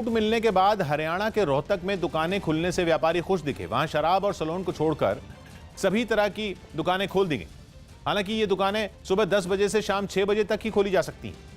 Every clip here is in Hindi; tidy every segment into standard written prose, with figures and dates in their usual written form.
छूट मिलने के बाद हरियाणा के रोहतक में दुकानें खुलने से व्यापारी खुश दिखे। वहां शराब और सैलून को छोड़कर सभी तरह की दुकानें खोल दी गई। हालांकि ये दुकानें सुबह 10 बजे से शाम 6 बजे तक ही खोली जा सकती हैं।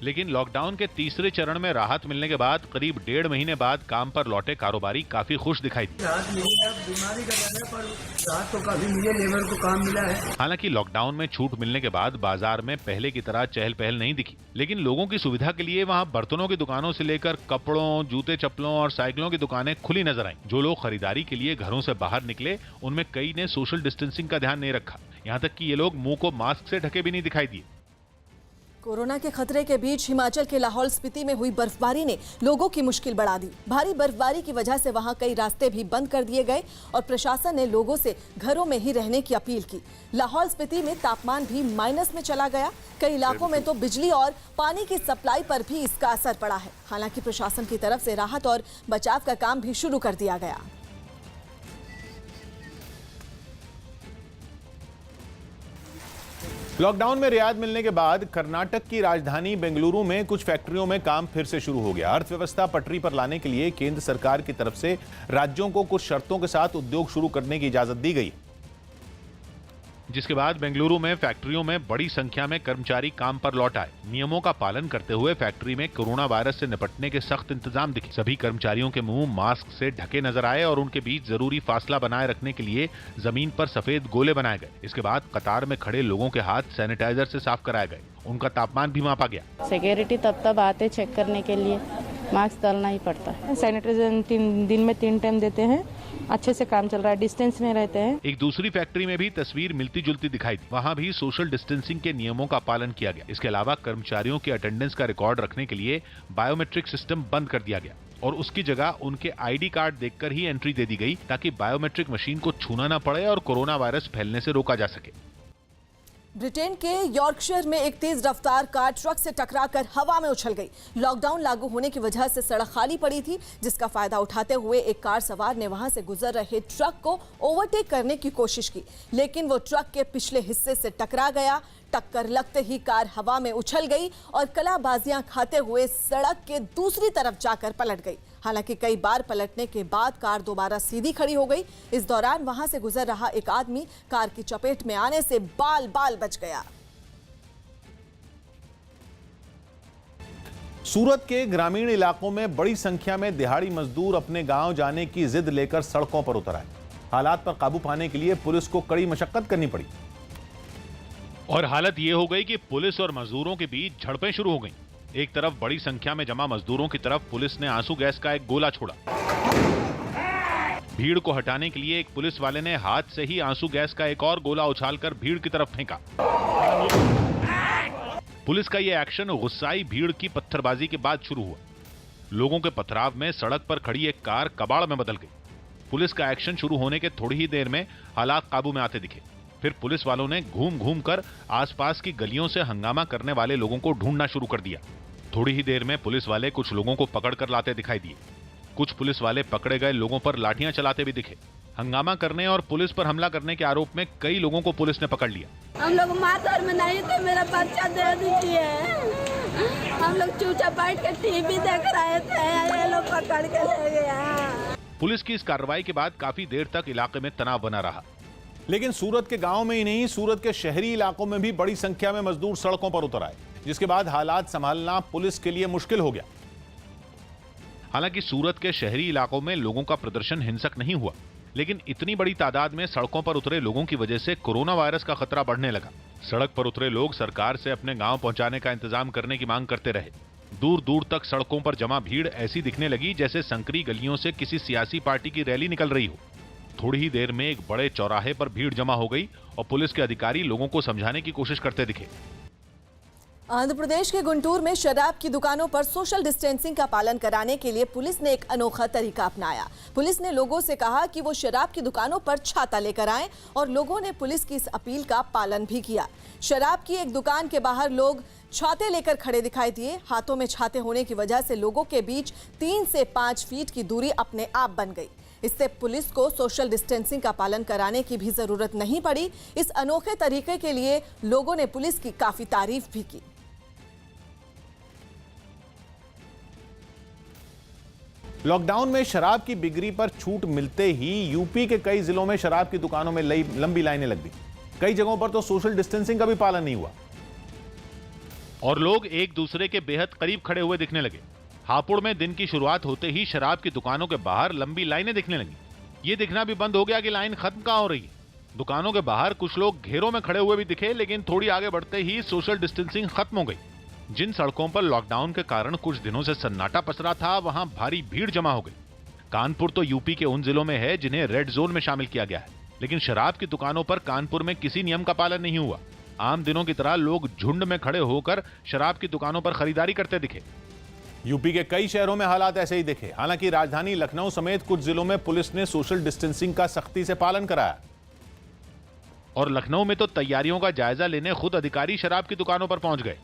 लेकिन लॉकडाउन के तीसरे चरण में राहत मिलने के बाद करीब 1.5 महीने बाद काम पर लौटे कारोबारी काफी खुश दिखाई दिए। राहत मिली है, बीमारी का डर है पर राहत तो काफी मिली है, लेबर को काम मिला है। हालांकि लॉकडाउन में छूट मिलने के बाद बाजार में पहले की तरह चहल पहल नहीं दिखी, लेकिन लोगों की सुविधा के लिए वहां बर्तनों की दुकानों से लेकर कपड़ों, जूते चप्पलों और साइकिलों की दुकानें खुली नजर आईं। जो लोग खरीदारी के लिए घरों से बाहर निकले, उनमें कई ने सोशल डिस्टेंसिंग का ध्यान नहीं रखा। यहाँ तक कि ये लोग मुंह को मास्क से ढके भी नहीं दिखाई दिए। कोरोना के खतरे के बीच हिमाचल के लाहौल स्पीति में हुई बर्फबारी ने लोगों की मुश्किल बढ़ा दी। भारी बर्फबारी की वजह से वहां कई रास्ते भी बंद कर दिए गए और प्रशासन ने लोगों से घरों में ही रहने की अपील की। लाहौल स्पीति में तापमान भी माइनस में चला गया। कई इलाकों में तो बिजली और पानी की सप्लाई पर भी इसका असर पड़ा है। हालांकि प्रशासन की तरफ से राहत और बचाव का काम भी शुरू कर दिया गया। लॉकडाउन में रियायत मिलने के बाद कर्नाटक की राजधानी बेंगलुरु में कुछ फैक्ट्रियों में काम फिर से शुरू हो गया। अर्थव्यवस्था पटरी पर लाने के लिए केंद्र सरकार की तरफ से राज्यों को कुछ शर्तों के साथ उद्योग शुरू करने की इजाजत दी गई, जिसके बाद बेंगलुरु में फैक्ट्रियों में बड़ी संख्या में कर्मचारी काम पर लौट आए। नियमों का पालन करते हुए फैक्ट्री में कोरोना वायरस से निपटने के सख्त इंतजाम दिखे। सभी कर्मचारियों के मुंह मास्क से ढके नजर आए और उनके बीच जरूरी फासला बनाए रखने के लिए जमीन पर सफेद गोले बनाए गए। इसके बाद कतार में खड़े लोगों के हाथ सैनिटाइजर से साफ कराए गए। उनका तापमान भी मापा गया। सिक्योरिटी तब आते चेक करने के लिए मास्क डालना ही पड़ता है। सैनिटाइजर 3 दिन में 3 टाइम देते हैं। अच्छे से काम चल रहा है, डिस्टेंस में रहते हैं। एक दूसरी फैक्ट्री में भी तस्वीर मिलती जुलती दिखाई दी। वहां भी सोशल डिस्टेंसिंग के नियमों का पालन किया गया। इसके अलावा कर्मचारियों के अटेंडेंस का रिकॉर्ड रखने के लिए बायोमेट्रिक सिस्टम बंद कर दिया गया और उसकी जगह उनके आईडी कार्ड देखकर ही एंट्री दे दी गई, ताकि बायोमेट्रिक मशीन को छूना न पड़े और कोरोना वायरस फैलने से रोका जा सके। ब्रिटेन के यॉर्कशायर में एक तेज रफ्तार कार ट्रक से टकराकर हवा में उछल गई। लॉकडाउन लागू होने की वजह से सड़क खाली पड़ी थी, जिसका फायदा उठाते हुए एक कार सवार ने वहां से गुजर रहे ट्रक को ओवरटेक करने की कोशिश की, लेकिन वो ट्रक के पिछले हिस्से से टकरा गया। टक्कर लगते ही कार हवा में उछल गई और कलाबाजियां खाते हुए सड़क के दूसरी तरफ जाकर पलट गई। हालांकि कई बार पलटने के बाद कार दोबारा सीधी खड़ी हो गई। इस दौरान वहां से गुजर रहा एक आदमी कार की चपेट में आने से बाल बाल बच गया। सूरत के ग्रामीण इलाकों में बड़ी संख्या में दिहाड़ी मजदूर अपने गांव जाने की जिद लेकर सड़कों पर उतर आए। हालात पर काबू पाने के लिए पुलिस को कड़ी मशक्कत करनी पड़ी और हालत ये हो गई कि पुलिस और मजदूरों के बीच झड़पें शुरू हो गईं। एक तरफ बड़ी संख्या में जमा मजदूरों की तरफ पुलिस ने आंसू गैस का एक गोला छोड़ा। भीड़ को हटाने के लिए एक पुलिस वाले ने हाथ से ही आंसू गैस का एक और गोला उछालकर भीड़ की तरफ फेंका। पुलिस का यह एक्शन गुस्साई भीड़ की पत्थरबाजी के बाद शुरू हुआ। लोगों के पथराव में सड़क पर खड़ी एक कार कबाड़ में बदल गई। पुलिस का एक्शन शुरू होने के थोड़ी ही देर में हालात काबू में आते दिखे। फिर पुलिस वालों ने घूम घूम कर आसपास की गलियों से हंगामा करने वाले लोगों को ढूंढना शुरू कर दिया। थोड़ी ही देर में पुलिस वाले कुछ लोगों को पकड़कर लाते दिखाई दिए। कुछ पुलिस वाले पकड़े गए लोगों पर लाठियां चलाते भी दिखे। हंगामा करने और पुलिस पर हमला करने के आरोप में कई लोगों को पुलिस ने पकड़ लिया। हम लोग मारधर में नहीं थे, मेरा पर्चा दे दीजिए। हम लोग चुपचाप बैठ के टीवी देख रहे थे, ये लोग पकड़ के ले गया। पुलिस की इस कार्रवाई के बाद काफी देर तक इलाके में तनाव बना रहा। लेकिन सूरत के गांव में ही नहीं, सूरत के शहरी इलाकों में भी बड़ी संख्या में मजदूर सड़कों पर उतर आए, जिसके बाद हालात संभालना पुलिस के लिए मुश्किल हो गया। हालांकि सूरत के शहरी इलाकों में लोगों का प्रदर्शन हिंसक नहीं हुआ, लेकिन इतनी बड़ी तादाद में सड़कों पर उतरे लोगों की वजह से कोरोना वायरस का खतरा बढ़ने लगा। सड़क पर उतरे लोग सरकार से अपने गांव पहुंचाने का इंतजाम करने की मांग करते रहे। दूर दूर तक सड़कों पर जमा भीड़ ऐसी दिखने लगी जैसे संकरी गलियों से किसी सियासी पार्टी की रैली निकल रही हो। थोड़ी ही देर में एक बड़े चौराहे पर भीड़ जमा हो गई और पुलिस के अधिकारी लोगों को समझाने की कोशिश करते दिखे। आंध्र प्रदेश के गुंटूर में शराब की दुकानों पर सोशल डिस्टेंसिंग का पालन कराने के लिए पुलिस ने एक अनोखा तरीका अपनाया। पुलिस ने लोगों से कहा कि वो शराब की दुकानों पर छाता लेकर आएं और लोगों ने पुलिस की इस अपील का पालन भी किया। शराब की एक दुकान के बाहर लोग छाते लेकर खड़े दिखाई दिए। हाथों में छाते होने की वजह से लोगों के बीच 3 से 5 फीट की दूरी अपने आप बन गई। इससे पुलिस को सोशल डिस्टेंसिंग का पालन कराने की भी जरूरत नहीं पड़ी। इस अनोखे तरीके के लिए लोगों ने पुलिस की काफी तारीफ भी की। लॉकडाउन में शराब की बिक्री पर छूट मिलते ही यूपी के कई जिलों में शराब की दुकानों में लंबी लाइनें लग गई। कई जगहों पर तो सोशल डिस्टेंसिंग का भी पालन नहीं हुआ और लोग एक दूसरे के बेहद करीब खड़े हुए दिखने लगे। हापुड़ में दिन की शुरुआत होते ही शराब की दुकानों के बाहर लंबी लाइनें दिखने लगी। ये दिखना भी बंद हो गया कि लाइन खत्म कहां हो रही है। दुकानों के बाहर कुछ लोग घेरों में खड़े हुए भी दिखे, लेकिन थोड़ी आगे बढ़ते ही सोशल डिस्टेंसिंग खत्म हो गई। जिन सड़कों पर लॉकडाउन के कारण कुछ दिनों से सन्नाटा पसरा था, वहां भारी भीड़ जमा हो गई। कानपुर तो यूपी के उन जिलों में है जिन्हें रेड जोन में शामिल किया गया है, लेकिन शराब की दुकानों पर कानपुर में किसी नियम का पालन नहीं हुआ। आम दिनों की तरह लोग झुंड में खड़े होकर शराब की दुकानों पर खरीदारी करते दिखे। यूपी के कई शहरों में हालात ऐसे ही दिखे। हालांकि राजधानी लखनऊ समेत कुछ जिलों में पुलिस ने सोशल डिस्टेंसिंग का सख्ती से पालन कराया और लखनऊ में तो तैयारियों का जायजा लेने खुद अधिकारी शराब की दुकानों पर पहुंच गए।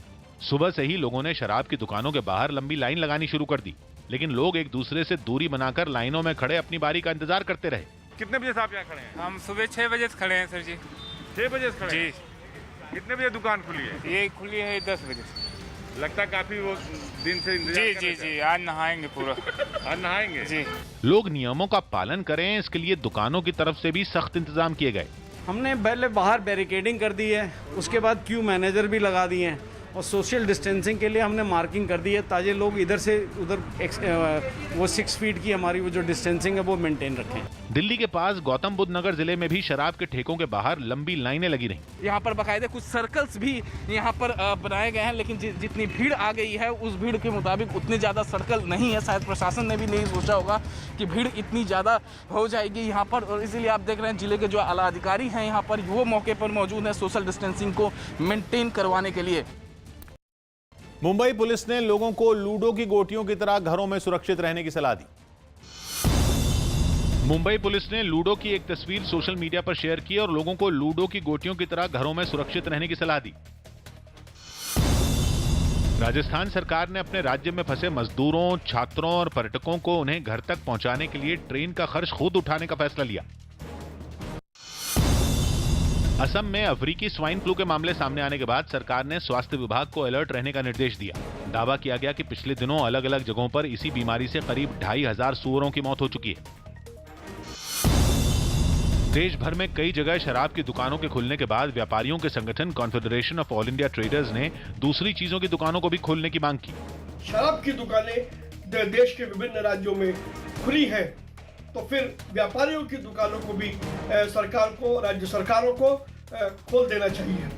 सुबह से ही लोगों ने शराब की दुकानों के बाहर लंबी लाइन लगानी शुरू कर दी, लेकिन लोग एक दूसरे से दूरी बनाकर लाइनों में खड़े अपनी बारी का इंतजार करते रहे। कितने बजे से आप यहाँ खड़े हैं? हम सुबह 6 बजे से खड़े हैं सर जी। 6 बजे से खड़े जी। हैं? कितने बजे दुकान खुली है? ये खुली है 10 बजे से। लगता है काफी वो दिन से इंतजार जी कर जी रहे थे। जी, आज नहाएंगे पूरा। आज नहाएंगे? जी। लोग नियमों का पालन करें, इसके लिए दुकानों की तरफ से भी सख्त इंतजाम किए गए। हमने पहले बाहर बैरिकेडिंग कर दी है, उसके बाद क्यू मैनेजर भी लगा दिए हैं और सोशल डिस्टेंसिंग के लिए हमने मार्किंग कर दी है ताकि लोग इधर से उधर वो 6 फीट की हमारी वो जो डिस्टेंसिंग है वो मेंटेन रखें। दिल्ली के पास गौतम बुद्ध नगर जिले में भी शराब के ठेकों के बाहर लंबी लाइनें लगी रहीं। यहाँ पर बाकायदे कुछ सर्कल्स भी यहाँ पर बनाए गए हैं, लेकिन जितनी भीड़ आ गई है उस भीड़ के मुताबिक उतने ज़्यादा सर्कल नहीं है। शायद प्रशासन ने भी नहीं सोचा होगा कि भीड़ इतनी ज़्यादा हो जाएगी यहाँ पर, और इसीलिए आप देख रहे हैं जिले के जो आला अधिकारी हैं यहाँ पर वो मौके पर मौजूद हैं सोशल डिस्टेंसिंग को मेंटेन करवाने के लिए। मुंबई पुलिस ने लोगों को लूडो की गोटियों की तरह घरों में सुरक्षित रहने की सलाह दी। मुंबई पुलिस ने लूडो की एक तस्वीर सोशल मीडिया पर शेयर की और लोगों को लूडो की गोटियों की तरह घरों में सुरक्षित रहने की सलाह दी। राजस्थान सरकार ने अपने राज्य में फंसे मजदूरों, छात्रों और पर्यटकों को उन्हें घर तक पहुंचाने के लिए ट्रेन का खर्च खुद उठाने का फैसला लिया। असम में अफ्रीकी स्वाइन फ्लू के मामले सामने आने के बाद सरकार ने स्वास्थ्य विभाग को अलर्ट रहने का निर्देश दिया। दावा किया गया कि पिछले दिनों अलग अलग जगहों पर इसी बीमारी से करीब 2500 सूअरों की मौत हो चुकी है। देश भर में कई जगह शराब की दुकानों के खुलने के बाद व्यापारियों के संगठन confederation of all India traders ने दूसरी चीजों की दुकानों को भी खोलने की मांग की। शराब की दुकानें देश के विभिन्न राज्यों में खुली हैं, तो फिर व्यापारियों की दुकानों को भी सरकार को, राज्य सरकारों को खोल देना चाहिए।